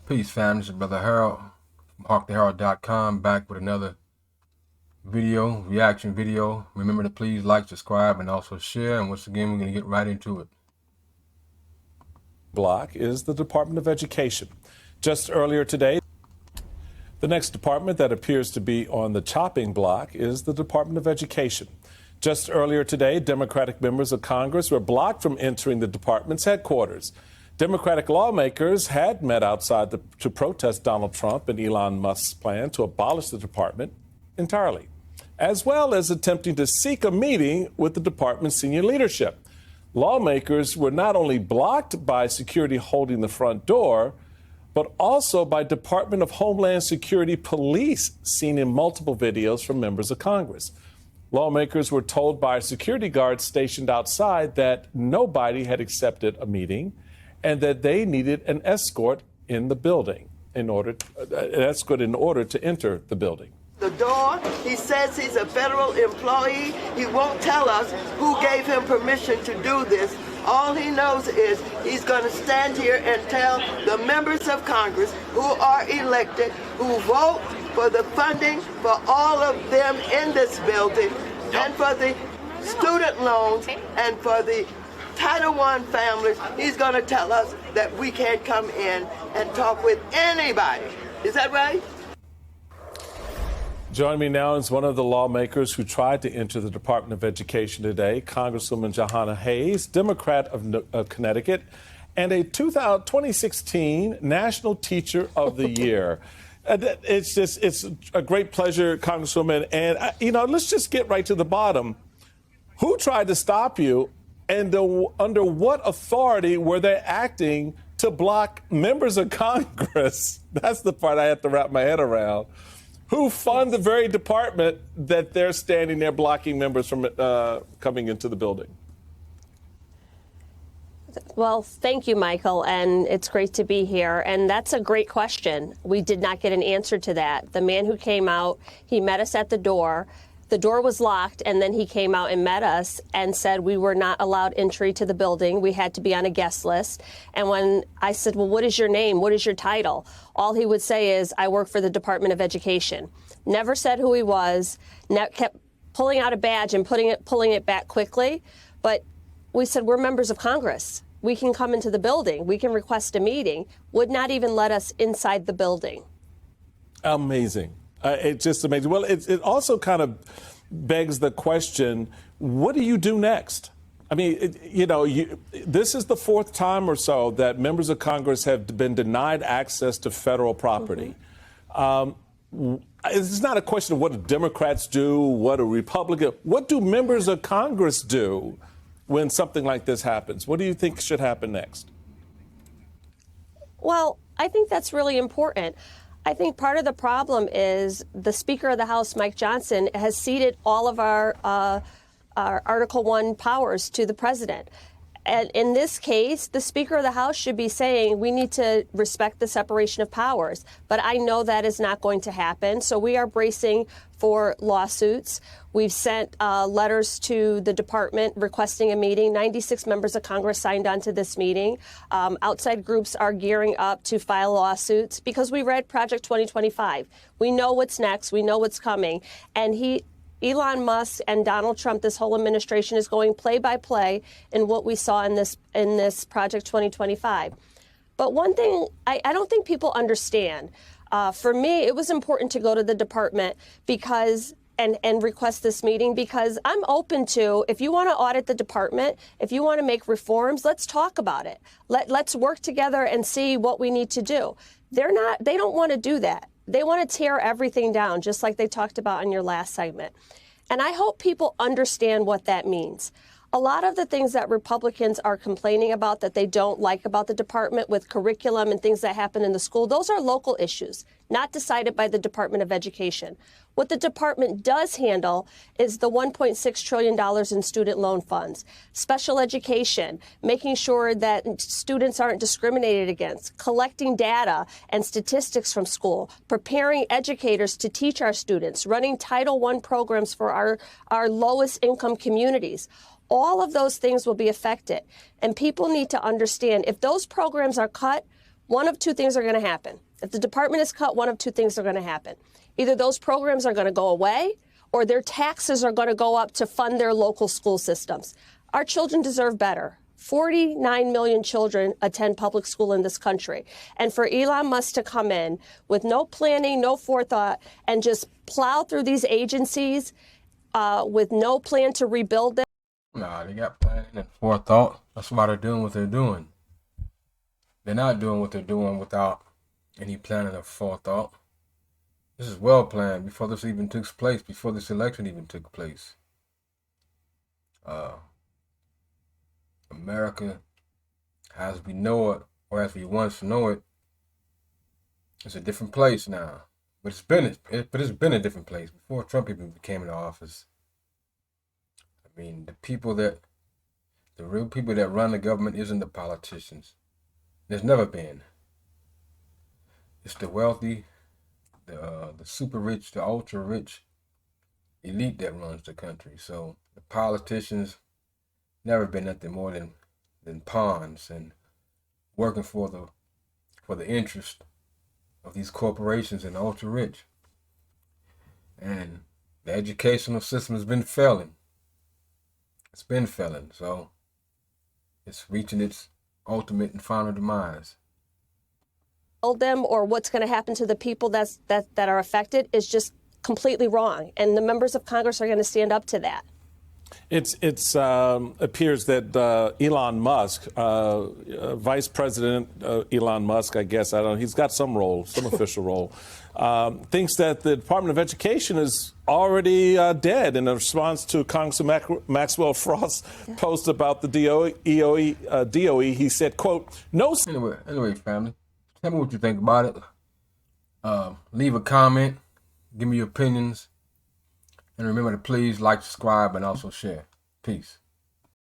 Peace, fam. This is Brother Harold from HawkTheHerald.com, back with another video, reaction video. Remember to please like, subscribe, and also share. And once again, we're going to get right into it. Block is the Department of Education. Just earlier today, the next department that appears to be on the chopping block is the Department of Education. Just earlier today, Democratic members of Congress were blocked from entering the department's headquarters. Democratic lawmakers had met outside to protest Donald Trump and Elon Musk's plan to abolish the department entirely, as well as attempting to seek a meeting with the department's senior leadership. Lawmakers were not only blocked by security holding the front door, but also by Department of Homeland Security police seen in multiple videos from members of Congress. Lawmakers were told by security guards stationed outside that nobody had accepted a meeting and that they needed an escort in the building in order to enter the building. The door, he says he's a federal employee. He won't tell us who gave him permission to do this. All he knows is he's going to stand here and tell the members of Congress who are elected, who vote for the funding for all of them in this building, and for the student loans and for the Title I families. He's going to tell us that we can't come in and talk with anybody. Is that right? Joining me now is one of the lawmakers who tried to enter the Department of Education today, Congresswoman Jahana Hayes, Democrat of Connecticut, and a 2016 National Teacher of the Year. It's a great pleasure, Congresswoman. And, let's just get right to the bottom. Who tried to stop you, and under what authority were they acting to block members of Congress? That's the part I have to wrap my head around. Who fund the very department that they're standing there blocking members from coming into the building? Well, thank you, Michael, and it's great to be here. And that's a great question. We did not get an answer to that. The man who came out, he met us at the door. The door was locked, and then he came out and met us and said we were not allowed entry to the building. We had to be on a guest list. And when I said, well, what is your name? What is your title? All he would say is, I work for the Department of Education. Never said who he was, kept pulling out a badge and pulling it back quickly. But we said, we're members of Congress. We can come into the building. We can request a meeting. Would not even let us inside the building. Amazing. It's just amazing. Well, it also kind of begs the question, what do you do next? I mean, this is the fourth time or so that members of Congress have been denied access to federal property. It's not a question of what do Democrats do, what do Republicans, what do members of Congress do when something like this happens? What do you think should happen next? Well, I think that's really important. I think part of the problem is the Speaker of the House, Mike Johnson, has ceded all of our Article I powers to the president. And in this case, the Speaker of the House should be saying we need to respect the separation of powers. But I know that is not going to happen. So we are bracing for lawsuits. We've sent letters to the department requesting a meeting. 96 members of Congress signed on to this meeting. Outside groups are gearing up to file lawsuits because we read Project 2025. We know what's next. We know what's coming. And Elon Musk and Donald Trump, this whole administration is going play by play in what we saw in this Project 2025. But one thing I don't think people understand. For me, it was important to go to the department and request this meeting because I'm open to, if you want to audit the department, if you want to make reforms, let's talk about it. Let's work together and see what we need to do. They don't want to do that. They want to tear everything down, just like they talked about in your last segment. And I hope people understand what that means. A lot of the things that Republicans are complaining about that they don't like about the department with curriculum and things that happen in the school, those are local issues, not decided by the Department of Education. What the department does handle is the $1.6 trillion in student loan funds, special education, making sure that students aren't discriminated against, collecting data and statistics from school, preparing educators to teach our students, running Title I programs for our lowest income communities. All of those things will be affected. And people need to understand if those programs are cut, one of two things are going to happen. If the department is cut, one of two things are going to happen. Either those programs are going to go away, or their taxes are going to go up to fund their local school systems. Our children deserve better. 49 million children attend public school in this country. And for Elon Musk to come in with no planning, no forethought, and just plow through these agencies with no plan to rebuild them. Nah, they got planning and forethought. That's why they're doing what they're doing. They're not doing what they're doing without any planning or forethought. This is well planned before this even took place, before this election even took place. America, as we know it, or as we once know it, is a different place now. But it's been a different place before Trump even came into office. I mean, the real people that run the government isn't the politicians. There's never been. It's the wealthy, the super rich, the ultra rich elite that runs the country. So the politicians never been nothing more than pawns and working for the interest of these corporations and the ultra rich. And the educational system has been failing. It's been failing, so it's reaching its ultimate and final demise. Them or what's going to happen to the people that are affected is just completely wrong. And the members of Congress are going to stand up to that. It appears that Elon Musk, Vice President Elon Musk, I guess, I don't know, he's got some role, some official role, thinks that the Department of Education is already dead. In response to Congressman Maxwell Frost's post about the DOE, he said, quote, no. Anyway, family, tell me what you think about it. Leave a comment, give me your opinions. And remember to please like, subscribe, and also share. Peace.